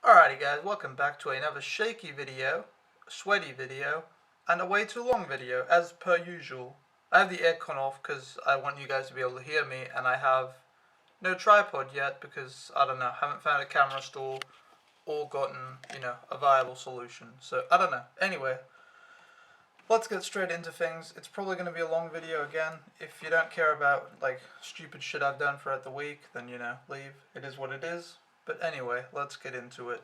Alrighty guys, welcome back to another shaky video, sweaty video, and a way too long video, as per usual. I have the aircon off because I want you guys to be able to hear me, and I have no tripod yet because, I don't know, haven't found a camera store or gotten, a viable solution. So, I don't know. Anyway, let's get straight into things. It's probably going to be a long video again. If you don't care about, stupid shit I've done throughout the week, then, leave. It is what it is. But anyway, let's get into it.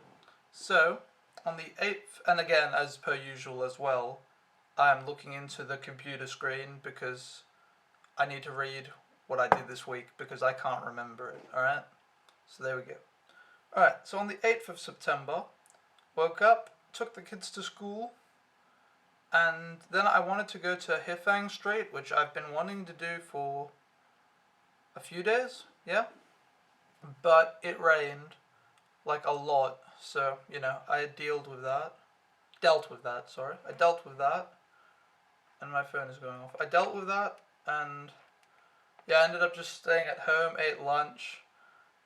So, on the 8th, and again, as per usual as well, I'm looking into the computer screen because I need to read what I did this week because I can't remember it, alright? So there we go. Alright, so on the 8th of September, woke up, took the kids to school, and then I wanted to go to Hifang Street, which I've been wanting to do for a few days, yeah? But it rained, like a lot, so, I dealt with that, and my phone is going off. I dealt with that, and, yeah, I ended up just staying at home, ate lunch,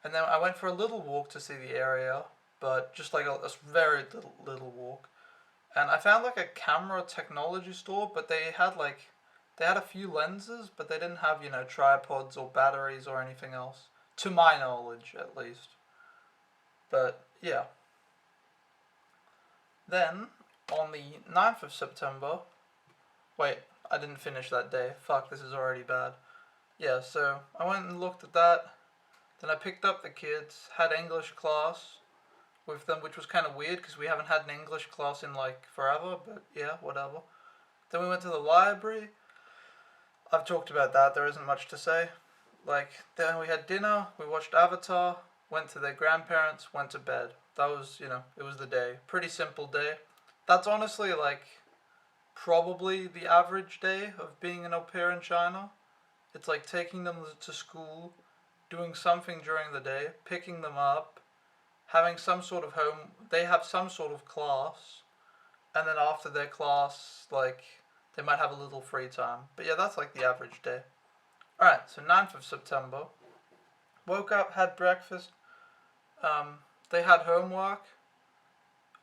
and then I went for a little walk to see the area, but just like a very little walk, and I found, like, a camera technology store, but they had a few lenses, but they didn't have, tripods or batteries or anything else. To my knowledge, at least. But, yeah. Then, on the 9th of September... Wait, I didn't finish that day. Fuck, this is already bad. Yeah, so, I went and looked at that. Then I picked up the kids, had English class with them, which was kind of weird, because we haven't had an English class in, forever, but yeah, whatever. Then we went to the library. I've talked about that, there isn't much to say. Then we had dinner, we watched Avatar, went to their grandparents, went to bed. That was, it was the day. Pretty simple day. That's honestly, probably the average day of being an au pair in China. It's like taking them to school, doing something during the day, picking them up, having some sort of they have some sort of class, and then after their class, they might have a little free time. But yeah, that's the average day. Alright, so 9th of September. Woke up, had breakfast. They had homework.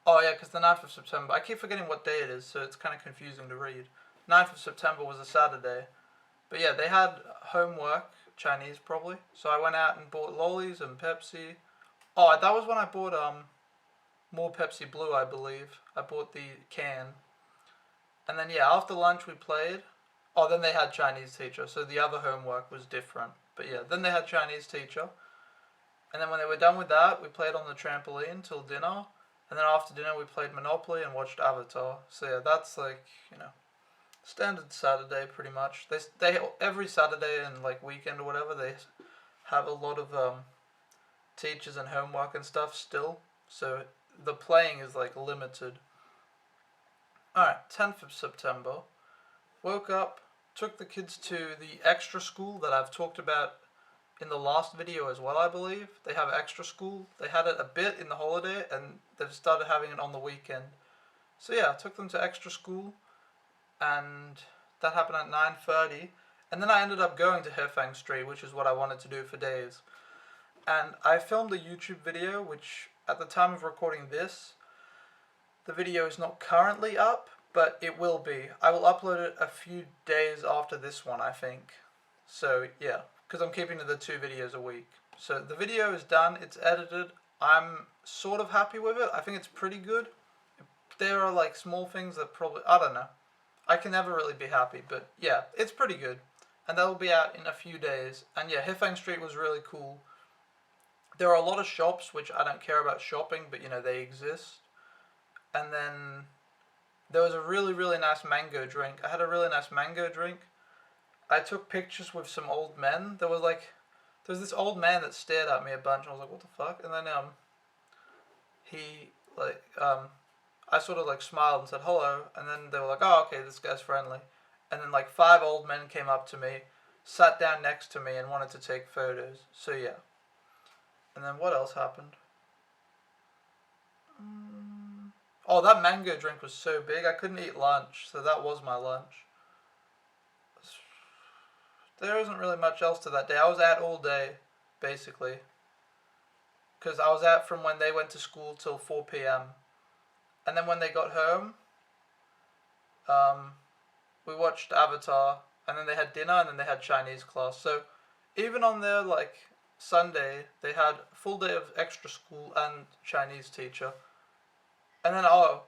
Oh yeah, because the 9th of September, I keep forgetting what day it is, so it's kind of confusing to read. 9th of September was a Saturday. But yeah, they had homework, Chinese probably. So I went out and bought lollies and Pepsi. Oh, that was when I bought more Pepsi Blue, I believe. I bought the can. And then yeah, after lunch we played. Oh, then they had Chinese teacher, so the other homework was different. But yeah, then they had Chinese teacher. And then when they were done with that, we played on the trampoline till dinner. And then after dinner, we played Monopoly and watched Avatar. So yeah, that's standard Saturday pretty much. They every Saturday and weekend or whatever, they have a lot of teachers and homework and stuff still. So the playing is limited. Alright, 10th of September. Woke up, took the kids to the extra school that I've talked about in the last video as well, I believe. They have extra school. They had it a bit in the holiday, and they've started having it on the weekend. So yeah, I took them to extra school, and that happened at 9:30. And then I ended up going to Hefang Street, which is what I wanted to do for days. And I filmed a YouTube video, which at the time of recording this, the video is not currently up, but it will be. I will upload it a few days after this one, I think. So, yeah, because I'm keeping to the 2 videos a week. So, the video is done, it's edited. I'm sort of happy with it. I think it's pretty good. There are, small things that probably, I don't know. I can never really be happy, but yeah, it's pretty good. And that'll be out in a few days. And yeah, Hifang Street was really cool. There are a lot of shops, which I don't care about shopping, but, they exist. And then there was a really, really nice mango drink. I had a really nice mango drink. I took pictures with some old men. There was this old man that stared at me a bunch. I was like, what the fuck? And then I sort of smiled and said hello. And then they were like, oh, okay, this guy's friendly. And then 5 old men came up to me, sat down next to me, and wanted to take photos. So yeah. And then what else happened? Oh, that mango drink was so big, I couldn't eat lunch, so that was my lunch. There isn't really much else to that day. I was out all day, basically. because I was out from when they went to school till 4 p.m. And then when they got home, we watched Avatar, and then they had dinner, and then they had Chinese class. So even on their like Sunday, they had a full day of extra school and Chinese teacher. And then no,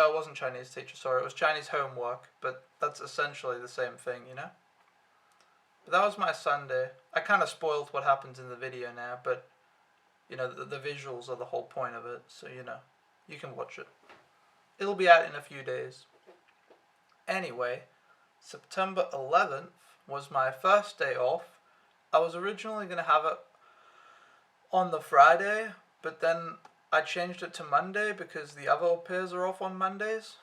it wasn't Chinese teacher. Sorry, it was Chinese homework. But that's essentially the same thing, you know. But that was my Sunday. I kind of spoiled what happens in the video now, but you know the visuals are the whole point of it. So you know, you can watch it. It'll be out in a few days. Anyway, September 11th was my first day off. I was originally going to have it on the Friday, but then I changed it to Monday because the other au pairs are off on Mondays.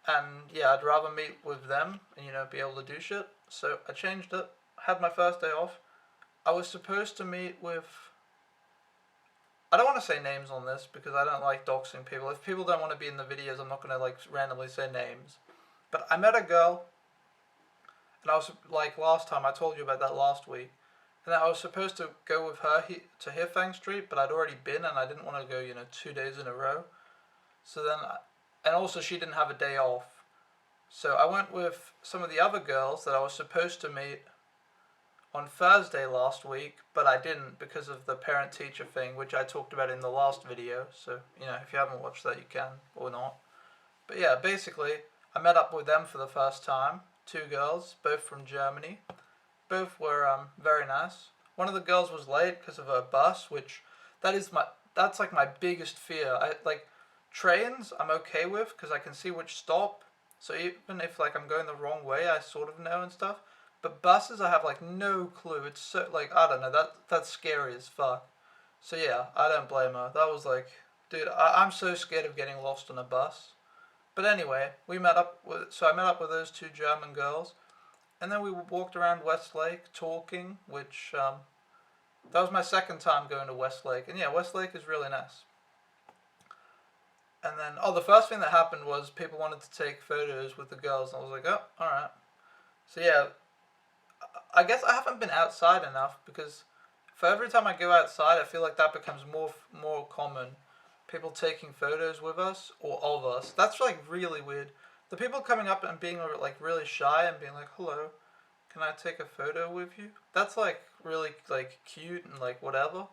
And yeah, I'd rather meet with them and, you know, be able to do shit. So I changed it, had my first day off. I was supposed to meet with... I don't want to say names on this because I don't like doxing people. If people don't want to be in the videos, I'm not going to like randomly say names. But I met a girl, and I was like last time, I told you about that last week, and I was supposed to go with her to Hifang Street, but I'd already been, and I didn't want to go, you know, 2 days in a row. So then, and also she didn't have a day off. So I went with some of the other girls that I was supposed to meet on Thursday last week, but I didn't because of the parent-teacher thing, which I talked about in the last video. So, you know, if you haven't watched that, you can, or not. But yeah, basically, I met up with them for the first time. 2 girls, both from Germany. Both were very nice. One of the girls was late because of her bus, which that's like my biggest fear. I like trains I'm okay with because I can see which stop. So even if like I'm going the wrong way, I sort of know and stuff. But buses, I have like no clue. It's so like I don't know. That's scary as fuck. So yeah, I don't blame her. That was like, dude, I'm so scared of getting lost on a bus. But anyway, I met up with those 2 German girls, and then we walked around Westlake talking, which that was my second time going to Westlake, and yeah, Westlake is really nice. And then the first thing that happened was people wanted to take photos with the girls, and I was like, oh, all right. So yeah, I guess I haven't been outside enough because for every time I go outside, I feel like that becomes more common. People taking photos with us or of us. That's like really weird. The people coming up and being like really shy and being like, hello, can I take a photo with you? That's like really like cute and like whatever.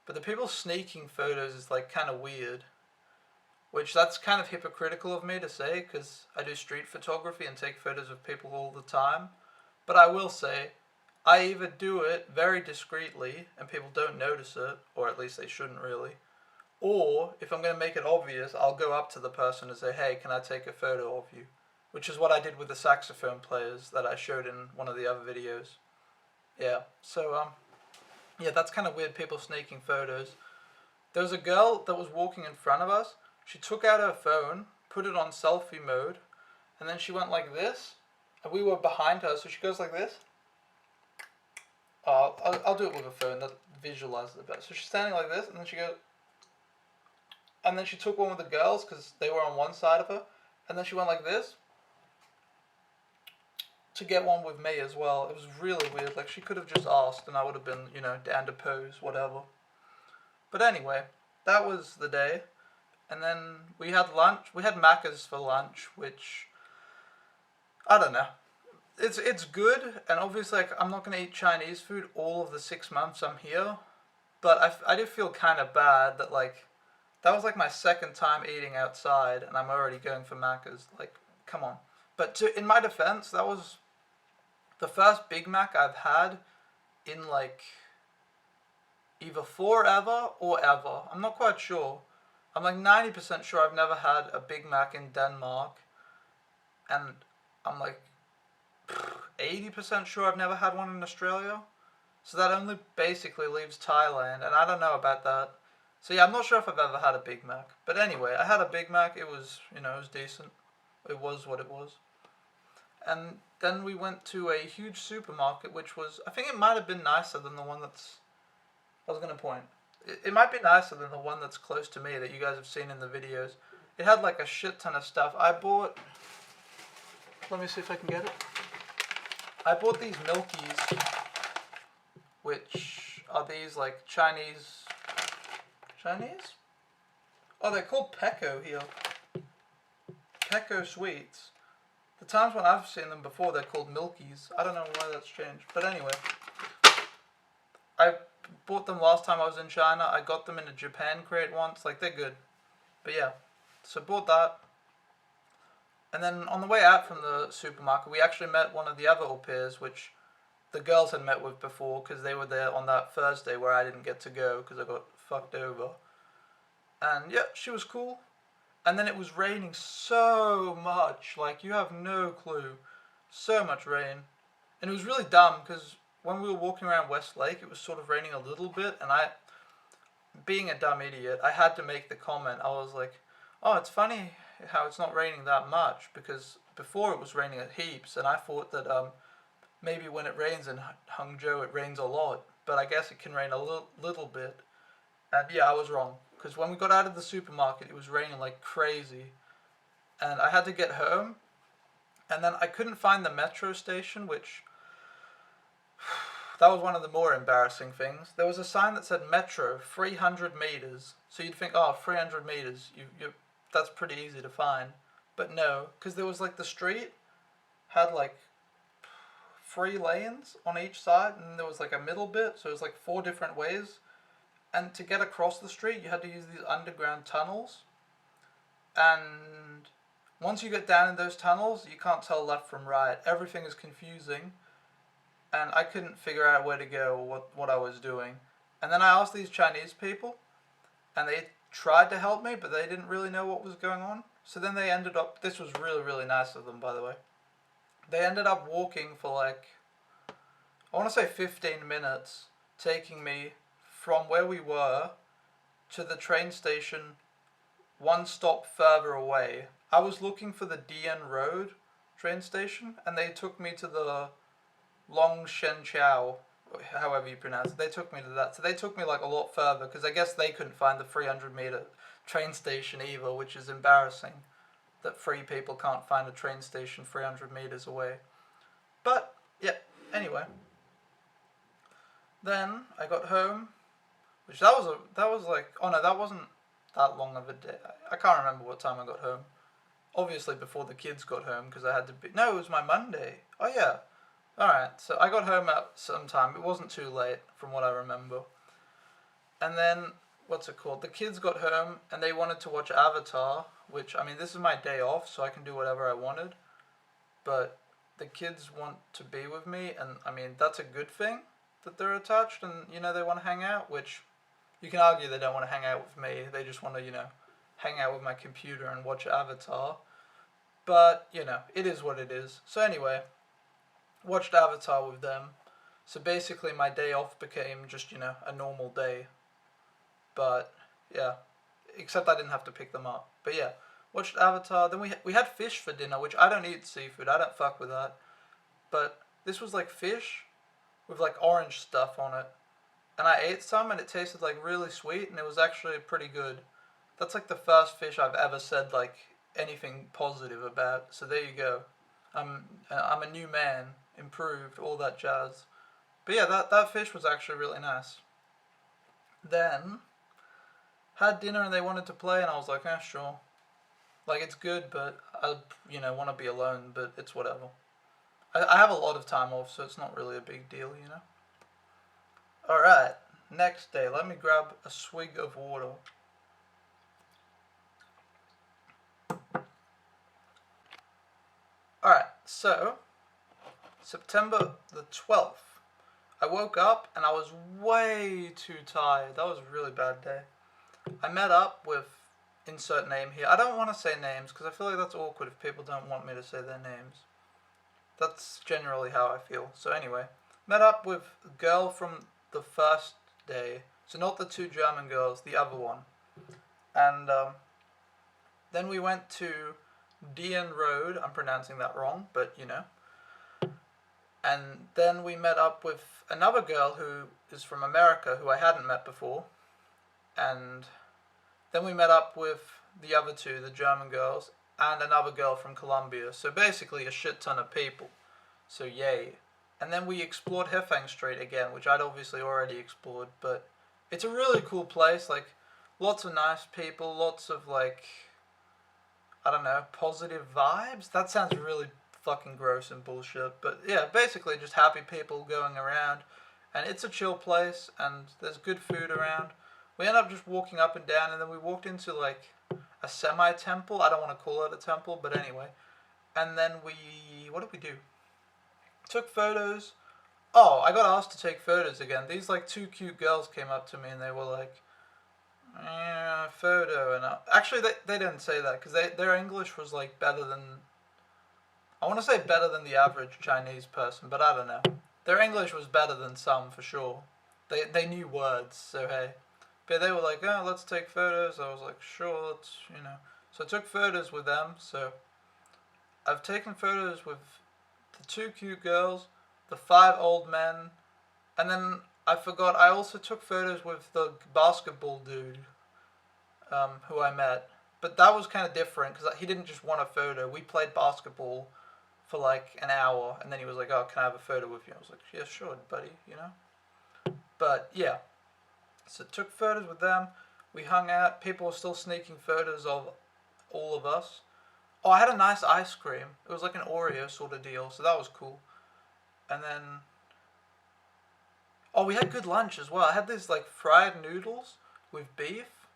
But the people sneaking photos is like kind of weird. Which that's kind of hypocritical of me to say because I do street photography and take photos of people all the time. But I will say, I either do it very discreetly and people don't notice it, or at least they shouldn't really. Or, if I'm going to make it obvious, I'll go up to the person and say, hey, can I take a photo of you? Which is what I did with the saxophone players that I showed in one of the other videos. Yeah, so, yeah, that's kind of weird, people sneaking photos. There was a girl that was walking in front of us. She took out her phone, put it on selfie mode, and then she went like this. And we were behind her, so she goes like this. I'll do it with a phone, that visualizes it better. So she's standing like this, and then she goes... And then she took one with the girls because they were on one side of her. And then she went like this to get one with me as well. It was really weird. Like she could have just asked and I would have been, you know, down to pose, whatever. But anyway, that was the day. And then we had lunch. We had Macca's for lunch, which, I don't know. It's good. And obviously like, I'm not going to eat Chinese food all of the 6 months I'm here. But I do feel kind of bad that like, that was like my second time eating outside, and I'm already going for Macca's. Like, come on. But in my defense, that was the first Big Mac I've had in like either forever or ever. I'm not quite sure. I'm like 90% sure I've never had a Big Mac in Denmark, and I'm like 80% sure I've never had one in Australia. So that only basically leaves Thailand, and I don't know about that. So yeah, I'm not sure if I've ever had a Big Mac. But anyway, I had a Big Mac. It was, you know, it was decent. It was what it was. And then we went to a huge supermarket, which was, I think it might have been nicer than the one that's, I was going to point. It might be nicer than the one that's close to me that you guys have seen in the videos. It had like a shit ton of stuff. I bought, let me see if I can get it. I bought these Milkies, which are these like Chinese Chinese? Oh, they're called Pecco here. Pecco sweets. The times when I've seen them before, they're called Milkies. I don't know why that's changed. But anyway, I bought them last time I was in China. I got them in a Japan crate once. Like, they're good. But yeah, so bought that. And then on the way out from the supermarket, we actually met one of the other au pairs, which the girls had met with before, because they were there on that Thursday where I didn't get to go because I got fucked over. And yeah, she was cool. And then it was raining so much, like you have no clue. So much rain. And it was really dumb because when we were walking around Westlake, it was sort of raining a little bit, and I, being a dumb idiot, I had to make the comment. I was like, oh, it's funny how it's not raining that much, because before it was raining at heaps, and I thought that maybe when it rains in Hangzhou it rains a lot, but I guess it can rain a little bit. And yeah, I was wrong, because when we got out of the supermarket it was raining like crazy, and I had to get home, and then I couldn't find the metro station, which that was one of the more embarrassing things. There was a sign that said metro 300 meters, so you'd think, oh, 300 meters, that's pretty easy to find. But no, because there was like the street had like 3 lanes on each side, and there was like a middle bit, so it was like 4 different ways. And to get across the street, you had to use these underground tunnels. And once you get down in those tunnels, you can't tell left from right. Everything is confusing, and I couldn't figure out where to go or what I was doing. And then I asked these Chinese people, and they tried to help me, but they didn't really know what was going on. So then they ended up, this was really, really nice of them, by the way. They ended up walking for like, I want to say 15 minutes, taking me from where we were to the train station 1 stop further away. I was looking for the Dian Road train station, and they took me to the Long Shen Chao, however you pronounce it. They took me to that. So they took me like a lot further, because I guess they couldn't find the 300-meter train station either, which is embarrassing that 3 people can't find a train station 300 meters away. But yeah, anyway. Then I got home, which that was like, oh no, that wasn't that long of a day. I can't remember what time I got home. Obviously before the kids got home, because I had to be, no, it was my Monday. Oh yeah. Alright, so I got home at some time. It wasn't too late, from what I remember. And then, what's it called? The kids got home, and they wanted to watch Avatar, which, I mean, this is my day off, so I can do whatever I wanted. But the kids want to be with me, and, I mean, that's a good thing, that they're attached, and, you know, they want to hang out, which, you can argue they don't want to hang out with me. They just want to, you know, hang out with my computer and watch Avatar. But, you know, it is what it is. So anyway, watched Avatar with them. So basically my day off became just, you know, a normal day. But yeah, except I didn't have to pick them up. But yeah, watched Avatar. Then we had fish for dinner, which I don't eat seafood. I don't fuck with that. But this was like fish with like orange stuff on it. And I ate some, and it tasted like really sweet, and it was actually pretty good. That's like the first fish I've ever said like anything positive about. So there you go. I'm a new man, improved, all that jazz. But yeah, that fish was actually really nice. Then had dinner, and they wanted to play, and I was like, sure. Like, it's good, but I, you know, want to be alone, but it's whatever. I have a lot of time off, so it's not really a big deal, you know. Alright, next day. Let me grab a swig of water. Alright, so, September the 12th. I woke up and I was way too tired. That was a really bad day. I met up with, insert name here. I don't want to say names because I feel like that's awkward if people don't want me to say their names. That's generally how I feel. So anyway, met up with a girl from the first day. So not the 2 German girls, the other one. And then we went to Dian Road. I'm pronouncing that wrong, but you know. And then we met up with another girl who is from America, who I hadn't met before. And then we met up with the other 2, the German girls, and another girl from Colombia. So basically a shit ton of people. So yay. And then we explored Hefeng Street again, which I'd obviously already explored, but it's a really cool place. Like, lots of nice people, lots of like, I don't know, positive vibes. That sounds really fucking gross and bullshit, but yeah, basically just happy people going around, and it's a chill place, and there's good food around. We end up just walking up and down, and then we walked into like a semi-temple. I don't want to call it a temple, but anyway. And then what did we do? Took photos. Oh, I got asked to take photos again. These like two cute girls came up to me and they were like, "Yeah, photo." And actually, they didn't say that because their English was like better than, I want to say better than the average Chinese person, but I don't know. Their English was better than some for sure. They knew words, so hey. But they were like, "Oh, let's take photos." I was like, "Sure, let's." So I took photos with them. So I've taken photos with the two cute girls, the five old men, and then I forgot. I also took photos with the basketball dude, who I met. But that was kind of different because he didn't just want a photo. We played basketball for like an hour, and then he was like, "Oh, can I have a photo with you?" I was like, "Yeah, sure, buddy." But yeah, so took photos with them. We hung out. People were still sneaking photos of all of us. Oh, I had a nice ice cream. It was like an Oreo sort of deal, so that was cool. And then, oh, we had good lunch as well. I had these like fried noodles with beef.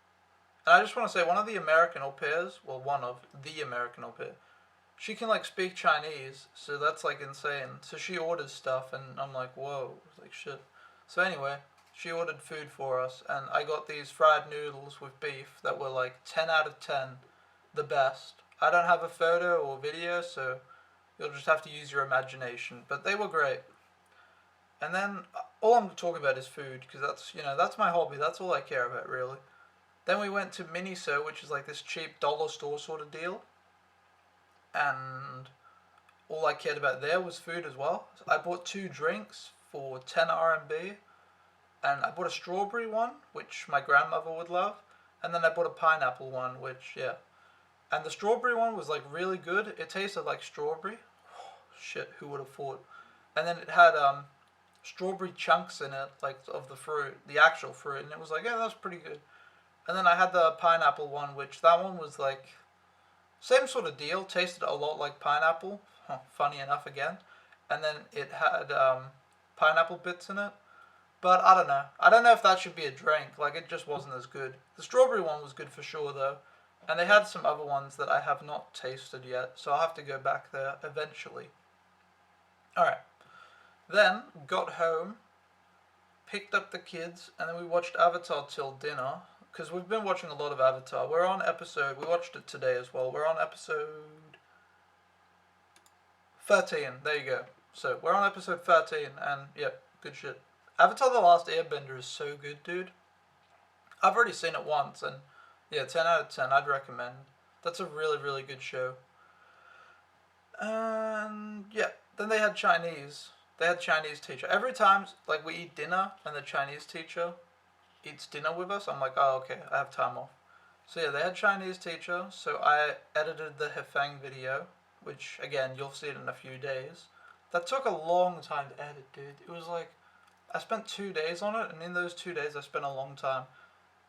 And I just want to say, one of the American au pairs, well, one of the American au pair, she can like speak Chinese, so that's like insane. So she orders stuff, and I'm like, whoa, like shit. So anyway, she ordered food for us, and I got these fried noodles with beef that were like 10 out of 10, the best. I don't have a photo or video, so you'll just have to use your imagination. But they were great. And then all I'm talking about is food, because that's my hobby. That's all I care about really. Then we went to Miniso, which is like this cheap dollar store sort of deal, and all I cared about there was food as well. So I bought two drinks for 10 RMB, and I bought a strawberry one, which my grandmother would love, and then I bought a pineapple one, which yeah. And the strawberry one was like really good. It tasted like strawberry. Shit, who would have thought? And then it had strawberry chunks in it, like of the fruit, the actual fruit, and it was like, yeah, that's pretty good. And then I had the pineapple one, which that one was like same sort of deal. Tasted a lot like pineapple. Funny enough, again. And then it had pineapple bits in it. But I don't know. I don't know if that should be a drink. Like, it just wasn't as good. The strawberry one was good for sure, though. And they had some other ones that I have not tasted yet, so I'll have to go back there eventually. Alright. Then, got home, picked up the kids, and then we watched Avatar till dinner. Because we've been watching a lot of Avatar. We watched it today as well. We're on episode 13. There you go. So, we're on episode 13, and yep, good shit. Avatar The Last Airbender is so good, dude. I've already seen it once, and yeah, 10 out of 10, I'd recommend. That's a really, really good show. And yeah, then they had Chinese. They had Chinese teacher. Every time, like, we eat dinner, and the Chinese teacher eats dinner with us, I'm like, oh, okay, I have time off. So yeah, they had Chinese teacher, so I edited the Hefeng video, which, again, you'll see it in a few days. That took a long time to edit, dude. It was like, I spent 2 days on it, and in those 2 days I spent a long time.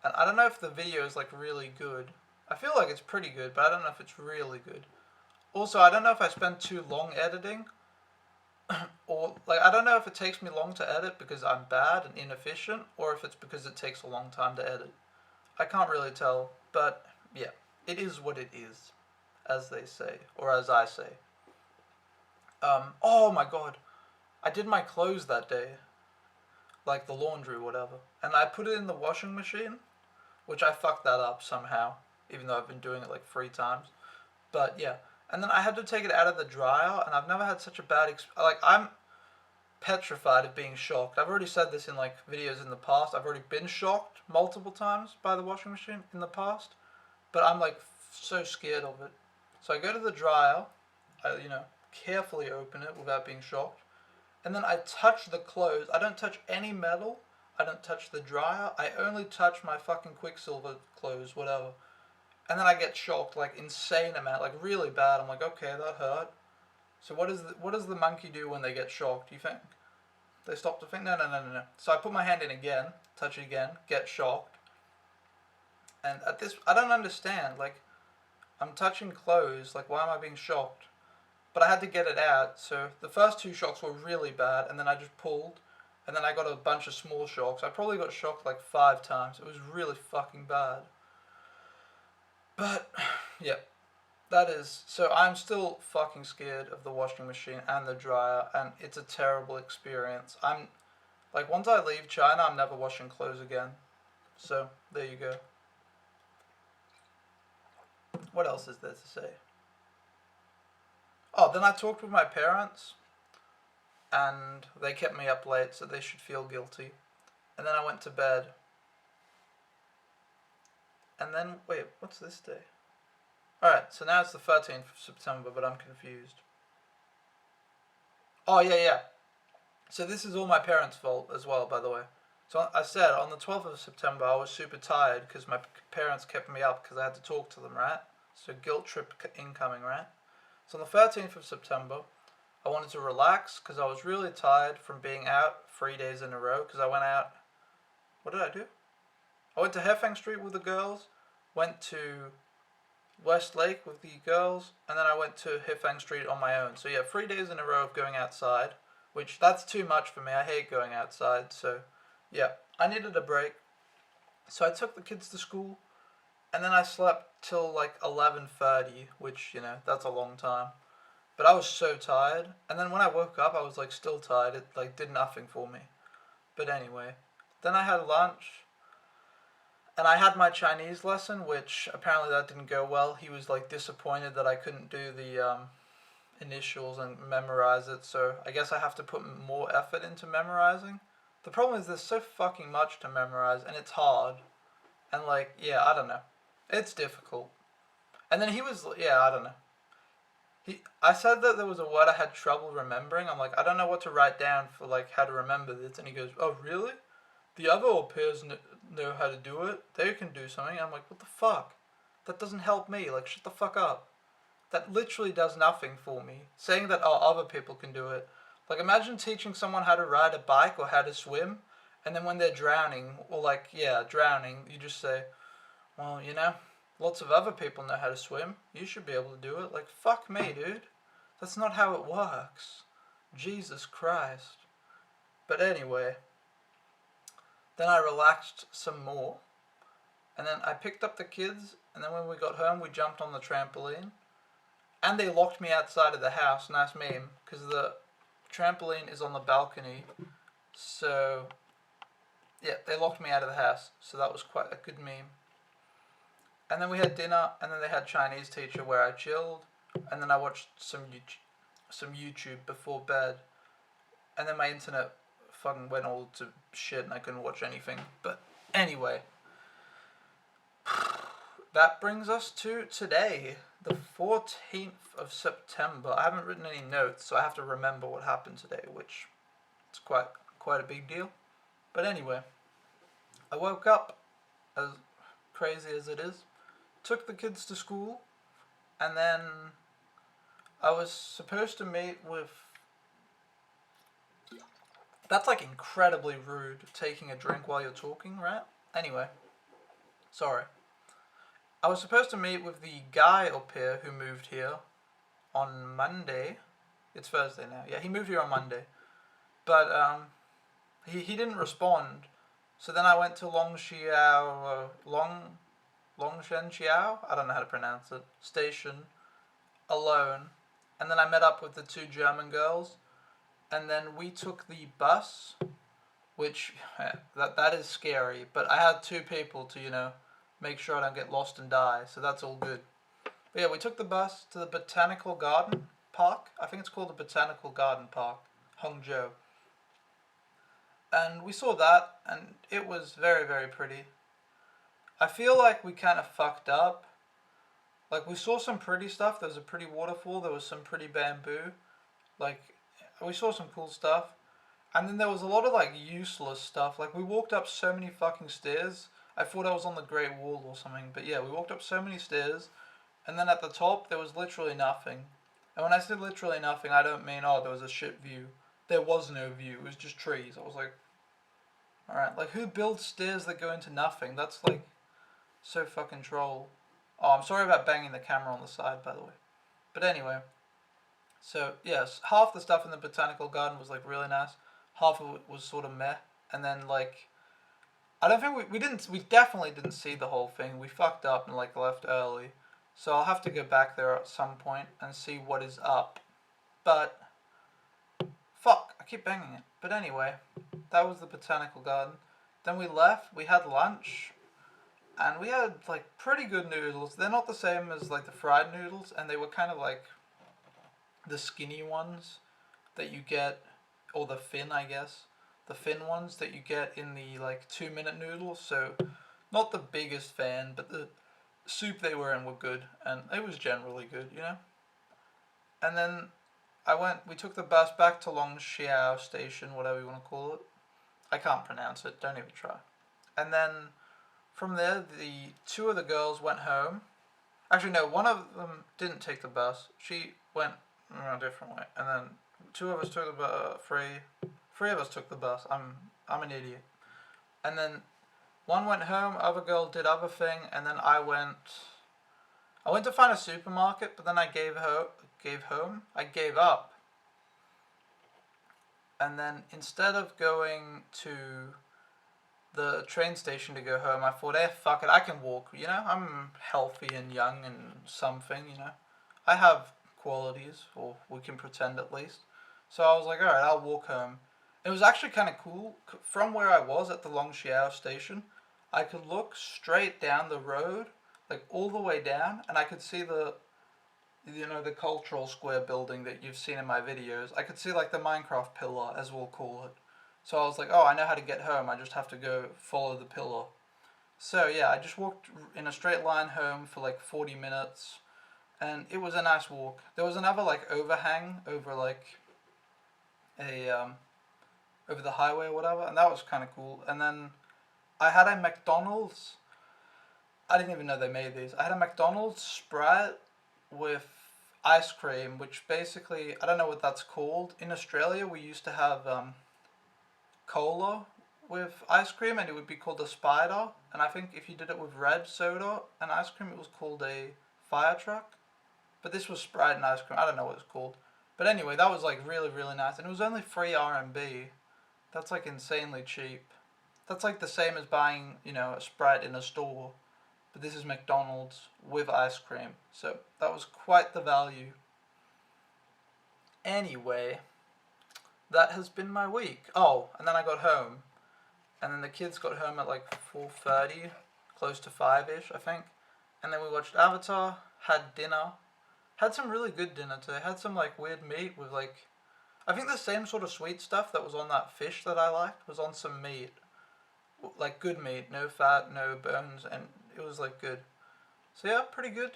And I don't know if the video is like really good. I feel like it's pretty good, but I don't know if it's really good. Also, I don't know if I spend too long editing, or like I don't know if it takes me long to edit because I'm bad and inefficient, or if it's because it takes a long time to edit. I can't really tell, but yeah, it is what it is, as they say, or as I say. Oh my god, I did my clothes that day, like the laundry, whatever, and I put it in the washing machine, which I fucked that up somehow, even though I've been doing it like 3 times. But yeah, and then I had to take it out of the dryer, and I've never had such a bad like I'm petrified of being shocked. I've already said this in like videos in the past. I've already been shocked multiple times by the washing machine in the past, but I'm like so scared of it. So I go to the dryer, I carefully open it without being shocked, and then I touch the clothes. I don't touch any metal. I don't touch the dryer. I only touch my fucking Quicksilver clothes, whatever. And then I get shocked, like insane amount, like really bad. I'm like, okay, that hurt. So what does the monkey do when they get shocked? Do you think they stop to think? No. So I put my hand in again, touch it again, get shocked, And at this, I don't understand. Like, I'm touching clothes. Like, why am I being shocked? But I had to get it out. So the first two shocks were really bad, and then I just pulled, and then I got a bunch of small shocks. I probably got shocked like 5 times. It was really fucking bad. But yeah, that is. So I'm still fucking scared of the washing machine and the dryer, and it's a terrible experience. I'm like, once I leave China, I'm never washing clothes again. So there you go. What else is there to say? Oh, then I talked with my parents, and they kept me up late, so they should feel guilty. And then I went to bed. And then, wait, what's this day? Alright, so now it's the 13th of September, but I'm confused. Oh, yeah. So this is all my parents' fault as well, by the way. So I said on the 12th of September I was super tired because my parents kept me up because I had to talk to them, right? So guilt trip incoming, right? So on the 13th of September, I wanted to relax because I was really tired from being out 3 days in a row because I went out. What did I do? I went to Hefeng Street with the girls, went to Westlake with the girls, and then I went to Hefeng Street on my own. So yeah, 3 days in a row of going outside, which that's too much for me. I hate going outside, so yeah, I needed a break. So I took the kids to school, and then I slept till like 11:30, which, that's a long time. But I was so tired, and then when I woke up, I was like still tired. It like did nothing for me. But anyway, then I had lunch, and I had my Chinese lesson, which apparently that didn't go well. He was like disappointed that I couldn't do the initials and memorize it, so I guess I have to put more effort into memorizing. The problem is there's so fucking much to memorize, and it's hard. And like, yeah, I don't know. It's difficult. And then he was, yeah, I don't know. I said that there was a word I had trouble remembering. I'm like, I don't know what to write down for like how to remember this. And he goes, oh really? The other au pairs know how to do it. They can do something. I'm like, what the fuck? That doesn't help me. Like, shut the fuck up. That literally does nothing for me. Saying that, oh, other people can do it. Like, imagine teaching someone how to ride a bike or how to swim, and then when they're drowning, or like, yeah, drowning, you just say, well, lots of other people know how to swim. You should be able to do it. Like, fuck me, dude. That's not how it works. Jesus Christ. But anyway, then I relaxed some more, and then I picked up the kids, and then when we got home, we jumped on the trampoline. And they locked me outside of the house, nice meme, because the trampoline is on the balcony. So, yeah, they locked me out of the house. So that was quite a good meme. And then we had dinner, and then they had Chinese teacher where I chilled. And then I watched some YouTube before bed. And then my internet fucking went all to shit and I couldn't watch anything. But anyway, that brings us to today, the 14th of September. I haven't written any notes, so I have to remember what happened today, which is quite a big deal. But anyway, I woke up, as crazy as it is, took the kids to school, and then I was supposed to meet with... That's like incredibly rude, taking a drink while you're talking, right? Anyway, sorry. I was supposed to meet with the guy au pair who moved here on Monday. It's Thursday now. Yeah, he moved here on Monday. But he didn't respond. So then I went to Longshenxiao, I don't know how to pronounce it, station, alone. And then I met up with the two German girls. And then we took the bus, which, that is scary. But I had two people to, make sure I don't get lost and die, so that's all good. But yeah, we took the bus to the Botanical Garden Park. I think it's called the Botanical Garden Park, Hangzhou. And we saw that, and it was very, very pretty. I feel like we kind of fucked up. Like, we saw some pretty stuff. There was a pretty waterfall. There was some pretty bamboo. Like, we saw some cool stuff. And then there was a lot of, like, useless stuff. Like, we walked up so many fucking stairs. I thought I was on the Great Wall or something. But yeah, we walked up so many stairs. And then at the top, there was literally nothing. And when I said literally nothing, I don't mean, oh, there was a shit view. There was no view. It was just trees. I was like, alright, like, who builds stairs that go into nothing? That's like, So fucking troll. Oh, I'm sorry about banging the camera on the side, by the way. But anyway, so yes, half the stuff in the botanical garden was like really nice. Half of it was sort of meh. And then like, I don't think we definitely didn't see the whole thing. We fucked up and like left early. So I'll have to go back there at some point and see what is up. But fuck, I keep banging it. But anyway, that was the botanical garden. Then we left, we had lunch, and we had like pretty good noodles. They're not the same as like the fried noodles, and they were kind of like the skinny ones that you get, or the thin, I guess. The thin ones that you get in the like 2 minute noodles. So, not the biggest fan, but the soup they were in were good, and it was generally good, you know? And then we took the bus back to Longxiao Station, whatever you want to call it. I can't pronounce it, don't even try. And then from there, the two of the girls went home. Actually, no, one of them didn't take the bus. She went a different way. And then two of us took the bus, three of us took the bus. I'm an idiot. And then one went home, other girl did other thing, and then I went to find a supermarket, but then I gave up. And then instead of going to the train station to go home, I thought, fuck it, I can walk, you know? I'm healthy and young and something, you know? I have qualities, or we can pretend at least. So I was like, alright, I'll walk home. It was actually kind of cool. From where I was at the Longxiao station, I could look straight down the road, like all the way down, and I could see the cultural square building that you've seen in my videos. I could see like the Minecraft pillar, as we'll call it. So I was like, oh, I know how to get home. I just have to go follow the pillar. So yeah, I just walked in a straight line home for like 40 minutes. And it was a nice walk. There was another like overhang over like over the highway or whatever. And that was kind of cool. And then I had a McDonald's. I didn't even know they made these. I had a McDonald's Sprite with ice cream, which basically, I don't know what that's called. In Australia, we used to have cola with ice cream, and it would be called a spider. And I think if you did it with red soda and ice cream, it was called a fire truck. But this was Sprite and ice cream. I don't know what it's called. But anyway, that was like really, really nice. And it was only 3 RMB. That's like insanely cheap. That's like the same as buying, a Sprite in a store. But this is McDonald's with ice cream. So that was quite the value. Anyway, that has been my week. Oh, and then I got home. And then the kids got home at like 4:30, close to 5-ish, I think. And then we watched Avatar, had dinner. Had some really good dinner today. Had some like weird meat with like, I think the same sort of sweet stuff that was on that fish that I liked was on some meat. Like good meat, no fat, no bones, and it was like good. So yeah, pretty good.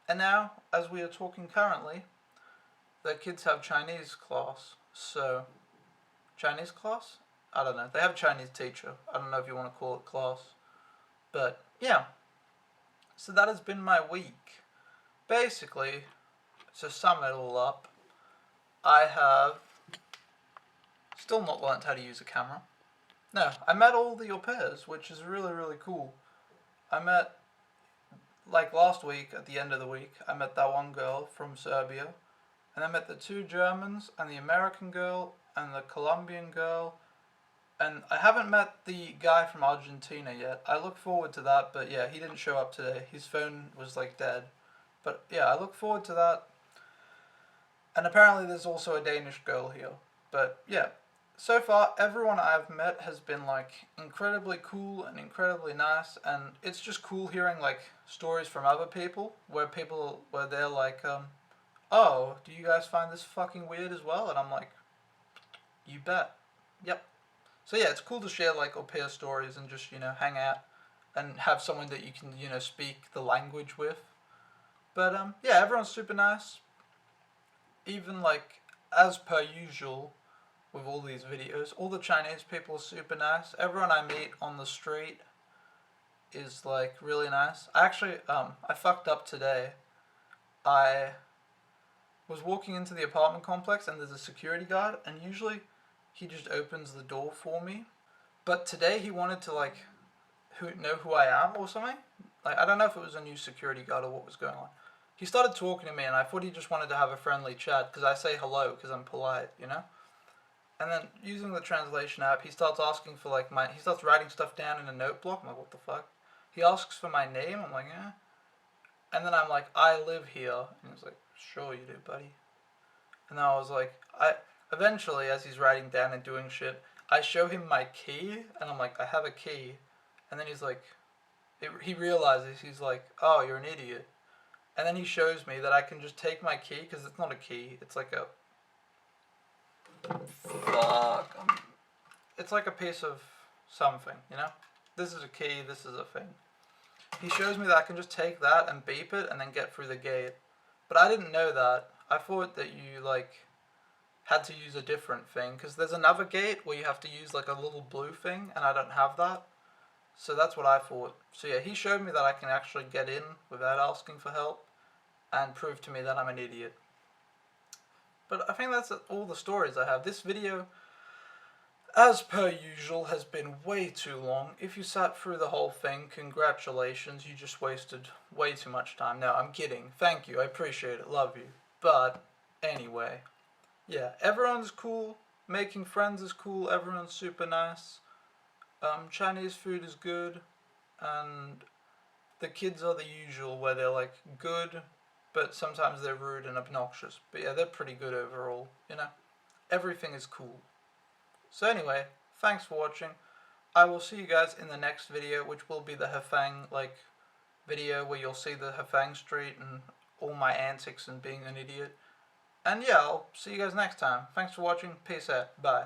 And now, as we are talking currently, the kids have Chinese class. So, Chinese class? I don't know. They have a Chinese teacher. I don't know if you want to call it class. But, yeah. So that has been my week. Basically, to sum it all up, I have still not learnt how to use a camera. No, I met all the au pairs, which is really, really cool. I met, like last week, at the end of the week, I met that one girl from Serbia. And I met the 2 Germans, and the American girl, and the Colombian girl. And I haven't met the guy from Argentina yet. I look forward to that, but yeah, he didn't show up today. His phone was like dead. But yeah, I look forward to that. And apparently there's also a Danish girl here. But yeah, so far everyone I've met has been like incredibly cool and incredibly nice, and it's just cool hearing like stories from other people where they're like, oh, do you guys find this fucking weird as well? And I'm like, you bet. Yep. So yeah, it's cool to share like au pair stories and just, hang out and have someone that you can, speak the language with. But yeah, everyone's super nice. Even like, as per usual with all these videos, all the Chinese people are super nice. Everyone I meet on the street is like really nice. I fucked up today. I was walking into the apartment complex and there's a security guard, and usually he just opens the door for me. But today he wanted to like know who I am or something. Like, I don't know if it was a new security guard or what was going on. He started talking to me, and I thought he just wanted to have a friendly chat because I say hello because I'm polite, you know. And then using the translation app, he starts asking for like he starts writing stuff down in a note block. I'm like, what the fuck? He asks for my name. I'm like, yeah. And then I'm like, I live here. And he's like, sure you do, buddy. And then I was like, eventually, as he's writing down and doing shit, I show him my key, and I'm like, I have a key. And then he's like, he realizes, he's like, oh, you're an idiot. And then he shows me that I can just take my key, because it's not a key, it's like a, fuck, it's like a piece of something, you know? This is a key, this is a thing. He shows me that I can just take that and beep it and then get through the gate. But I didn't know that. I thought that you, like, had to use a different thing, because there's another gate where you have to use, like, a little blue thing, and I don't have that. So that's what I thought. So yeah, he showed me that I can actually get in without asking for help, and prove to me that I'm an idiot. But I think that's all the stories I have. This video, as per usual, has been way too long. If you sat through the whole thing, congratulations, you just wasted way too much time. No, I'm kidding. Thank you, I appreciate it, love you. But, anyway, yeah, everyone's cool, making friends is cool, everyone's super nice. Chinese food is good, and the kids are the usual, where they're like good, but sometimes they're rude and obnoxious. But yeah, they're pretty good overall, you know? Everything is cool. So anyway, thanks for watching. I will see you guys in the next video, which will be the Hefang, like, video where you'll see the Hefang Street and all my antics and being an idiot. And yeah, I'll see you guys next time. Thanks for watching. Peace out. Bye.